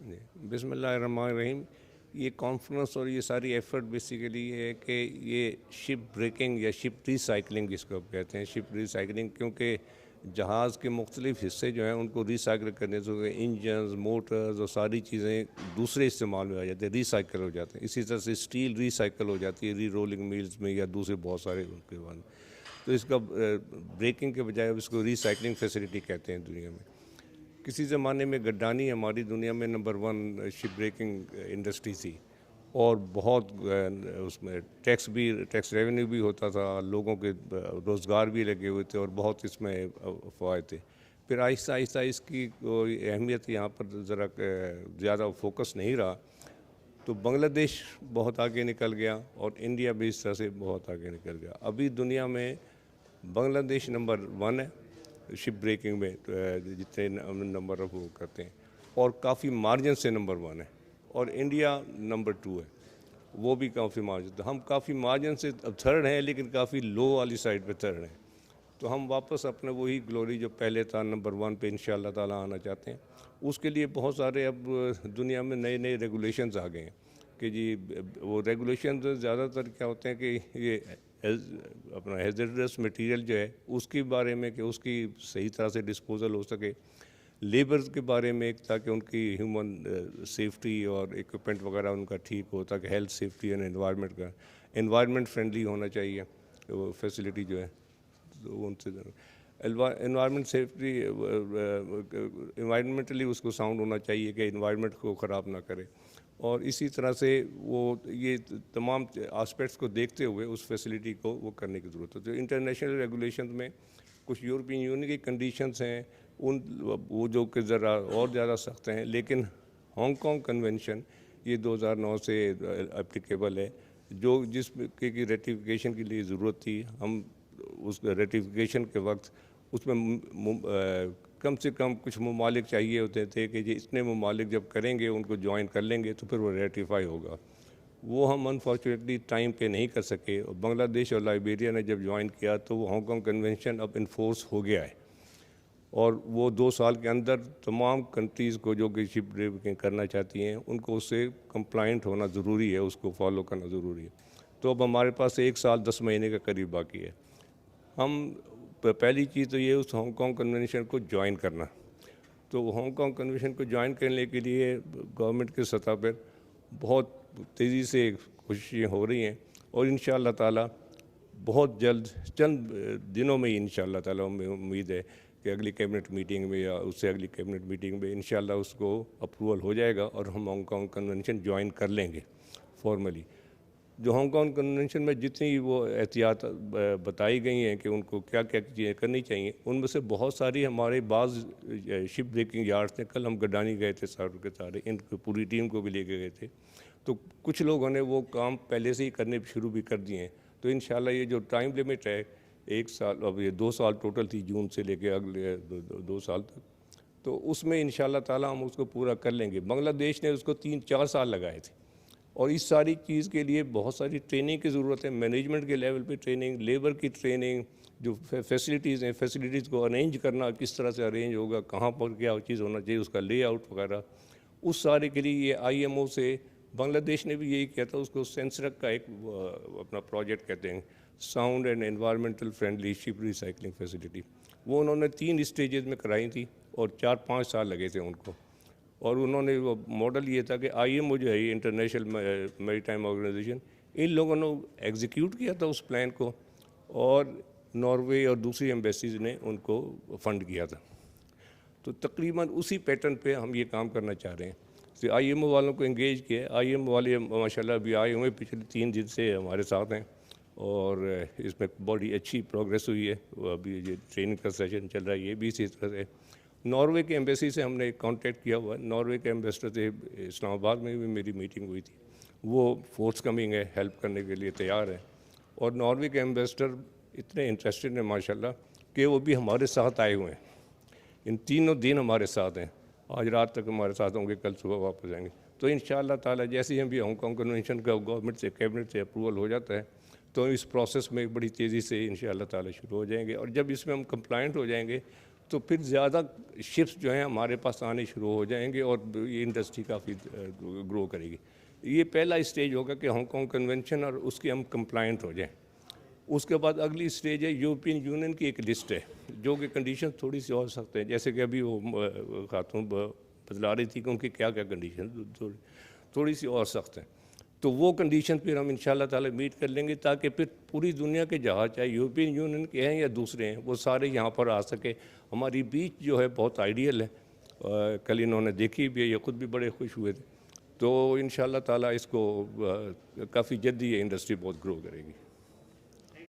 جی بسم اللہ الرحمن الرحیم. یہ کانفرنس اور یہ ساری ایفرٹ بیسیکلی یہ ہے کہ یہ شپ بریکنگ یا شپ ری سائیکلنگ جس کو آپ کہتے ہیں، شپ ری سائیکلنگ، کیونکہ جہاز کے مختلف حصے جو ہیں ان کو ری سائیکل کرنے سے انجنز، موٹرز اور ساری چیزیں دوسرے استعمال میں آ جاتے ہیں، ری سائیکل ہو جاتے ہیں. اسی طرح سے اسٹیل ری سائیکل ہو جاتی ہے ری رولنگ میلز میں یا دوسرے بہت سارے ان کے بعد. تو اس کا بریکنگ کے بجائے اس کو ری سائیکلنگ فیسلٹی کہتے ہیں دنیا میں. کسی زمانے میں گڈانی ہماری دنیا میں نمبر 1 شپ بریکنگ انڈسٹری تھی، اور بہت اس میں ٹیکس ریونیو بھی ہوتا تھا، لوگوں کے روزگار بھی لگے ہوئے تھے اور بہت اس میں فوائد تھے. پھر آہستہ آہستہ اس کی کوئی اہمیت یہاں پر ذرا زیادہ فوکس نہیں رہا، تو بنگلہ دیش بہت آگے نکل گیا اور انڈیا بھی اس طرح سے بہت آگے نکل گیا. ابھی دنیا میں بنگلہ دیش نمبر 1 ہے شپ بریکنگ میں، جتنے نمبر آف وہ کرتے ہیں، اور کافی مارجن سے نمبر 1 ہے. اور انڈیا نمبر 2 ہے، وہ بھی کافی مارجن. ہم کافی مارجن سے اب تھرڈ ہیں، لیکن کافی لو والی سائڈ پہ تھرڈ ہیں. تو ہم واپس اپنے وہی گلوری جو پہلے تھا نمبر 1 پہ انشاءاللہ تعالیٰ آنا چاہتے ہیں. اس کے لیے بہت سارے اب دنیا میں نئے نئے ریگولیشنز آ گئے ہیں کہ جی وہ ریگولیشنز زیادہ تر کیا ہوتے ہیں کہ یہ اپنا ہیزرڈس مٹیریل جو ہے اس کے بارے میں کہ اس کی صحیح طرح سے ڈسپوزل ہو سکے، لیبرز کے بارے میں تاکہ ان کی ہیومن سیفٹی اور ایکوپمنٹ وغیرہ ان کا ٹھیک ہو، تاکہ ہیلتھ سیفٹی اور انوائرمنٹ فرینڈلی ہونا چاہیے وہ فیسلٹی جو ہے. تو ان سے انوائرمنٹ سیفٹی انوائرمنٹلی اس کو ساؤنڈ ہونا چاہیے کہ انوائرمنٹ کو خراب نہ کرے. اور اسی طرح سے وہ یہ تمام آسپیکٹس کو دیکھتے ہوئے اس فیسلٹی کو وہ کرنے کی ضرورت ہے. تو انٹرنیشنل ریگولیشنز میں کچھ یورپین یونین کی کنڈیشنز ہیں وہ جو کہ ذرا اور زیادہ سخت ہیں، لیکن ہانگ کانگ کنونشن یہ 2009 سے اپلیکیبل ہے، جس کی ریٹیفیکیشن کے لیے ضرورت تھی. ہم اس ریٹیفیکیشن کے وقت اس میں کم سے کم کچھ ممالک چاہیے ہوتے تھے کہ جی اتنے ممالک جب کریں گے ان کو جوائن کر لیں گے تو پھر وہ ریٹیفائی ہوگا. وہ ہم انفارچونیٹلی ٹائم پہ نہیں کر سکے. بنگلہ دیش اور لائبیریا نے جب جوائن کیا تو وہ ہانگ کانگ کنونشن اب انفورس ہو گیا ہے، اور وہ 2 سال کے اندر تمام کنٹریز کو جو کہ شپ بریکنگ کرنا چاہتی ہیں ان کو اس سے کمپلائنٹ ہونا ضروری ہے، اس کو فالو کرنا ضروری ہے. تو اب ہمارے پاس 1 سال 10 مہینے کا قریب باقی ہے. ہم پہلی چیز تو یہ اس ہانگ کانگ کنونشن کو جوائن کرنا. تو ہانگ کانگ کنونشن کو جوائن کرنے کے لیے گورنمنٹ کی سطح پر بہت تیزی سے کوششیں ہو رہی ہیں، اور انشاءاللہ تعالیٰ بہت جلد چند دنوں میں ہی انشاءاللہ تعالیٰ ہمیں امید ہے کہ اگلی کیبنٹ میٹنگ میں یا اس سے اگلی کیبنٹ میٹنگ میں انشاءاللہ اس کو اپروول ہو جائے گا اور ہم ہانگ کانگ کنونشن جوائن کر لیں گے فارملی. جو ہانگ کانگ کنونشن میں جتنی وہ احتیاط بتائی گئی ہیں کہ ان کو کیا کیا چیزیں کرنی چاہیے، ان میں سے بہت ساری ہمارے بعض شپ بریکنگ یارڈس ہیں. کل ہم گڈانی گئے تھے سارے کے سارے، ان پوری ٹیم کو بھی لے کے گئے تھے. تو کچھ لوگوں نے وہ کام پہلے سے ہی کرنے شروع بھی کر دیے ہیں. تو انشاءاللہ یہ جو ٹائم لیمٹ ہے 1 سال، اب یہ 2 سال ٹوٹل تھی، جون سے لے کے اگلے 2 سال تک، تو اس میں انشاءاللہ تعالیٰ ہم اس کو پورا کر لیں گے. بنگلہ دیش نے اس کو 3-4 سال لگائے تھے، اور اس ساری چیز کے لیے بہت ساری ٹریننگ کی ضرورت ہے. مینجمنٹ کے لیول پہ ٹریننگ، لیبر کی ٹریننگ، جو فیسلٹیز ہیں فیسلٹیز کو ارینج کرنا، کس طرح سے ارینج ہوگا، کہاں پر کیا چیز ہونا چاہیے، اس کا لے آؤٹ وغیرہ، اس سارے کے لیے یہ آئی ایم او سے بنگلہ دیش نے بھی یہی کیا تھا. اس کو سینسرک کا ایک اپنا پروجیکٹ کہتے ہیں، sound and environmental friendly ship recycling facility. وہ انہوں نے 3 اسٹیجز میں کرائی تھی اور 4-5 سال لگے تھے ان کو. اور انہوں نے وہ ماڈل یہ تھا کہ آئی ایم او جو ہے انٹرنیشنل میری ٹائم آرگنائزیشن، ان لوگوں نے ایگزیکیوٹ کیا تھا اس پلان کو، اور ناروے اور دوسری ایمبیسیز نے ان کو فنڈ کیا تھا. تو تقریباً اسی پیٹرن پہ ہم یہ کام کرنا چاہ رہے ہیں. آئی ایم او والوں کو انگیج کیا. آئی ایم او والے ماشاءاللہ ابھی آئے ہوئے پچھلے 3 دن سے ہمارے ساتھ ہیں، اور اس میں بڑی اچھی پروگریس ہوئی ہے. وہ ابھی یہ ٹریننگ کا سیشن چل رہا ہے، یہ بھی اسی طرح سے. ناروے کے ایمبیسی سے ہم نے کانٹیکٹ کیا ہوا ہے. ناروے کے ایمبیسڈر سے اسلام آباد میں بھی میری میٹنگ ہوئی تھی. وہ فورس کمنگ ہے، ہیلپ کرنے کے لیے تیار ہے. اور ناروے کے ایمبیسڈر اتنے انٹرسٹڈ ہیں ماشاءاللہ کہ وہ بھی ہمارے ساتھ آئے ہوئے ہیں. ان 3 دن ہمارے ساتھ ہیں. آج رات تک ہمارے ساتھ ہوں گے، کل صبح واپس جائیں گے. تو انشاءاللہ تعالیٰ جیسے ہی ہم بھی ہانگ کانگ کنونشن کا گورنمنٹ سے کیبنٹ سے اپروول ہو جاتا ہے تو اس پروسیس میں بڑی تیزی سے انشاءاللہ تعالیٰ شروع ہو جائیں گے. اور جب اس میں ہم کمپلائنٹ ہو جائیں گے تو پھر زیادہ شپس جو ہیں ہمارے پاس آنے شروع ہو جائیں گے اور یہ انڈسٹری کافی گرو کرے گی. یہ پہلا اسٹیج ہوگا کہ ہانگ کانگ کنونشن اور اس کے ہم کمپلائنٹ ہو جائیں. اس کے بعد اگلی اسٹیج ہے یورپین یونین کی ایک لسٹ ہے جو کہ کنڈیشن تھوڑی سی اور سخت ہیں, جیسے کہ ابھی وہ خاتون بتلا رہی تھی کہ ان کی کیا کیا کنڈیشن تھوڑی سی اور سخت ہیں. تو وہ کنڈیشن پھر ہم انشاءاللہ تعالی میٹ کر لیں گے تاکہ پھر پوری دنیا کے جہاز چاہے یورپین یونین کے ہیں یا دوسرے ہیں وہ سارے یہاں پر آ سکے. ہماری بیچ جو ہے بہت آئیڈیل ہے, کل انہوں نے دیکھی بھی ہے, یہ خود بھی بڑے خوش ہوئے تھے. تو انشاءاللہ تعالی اس کو کافی جلدی یہ انڈسٹری بہت گرو کرے گی.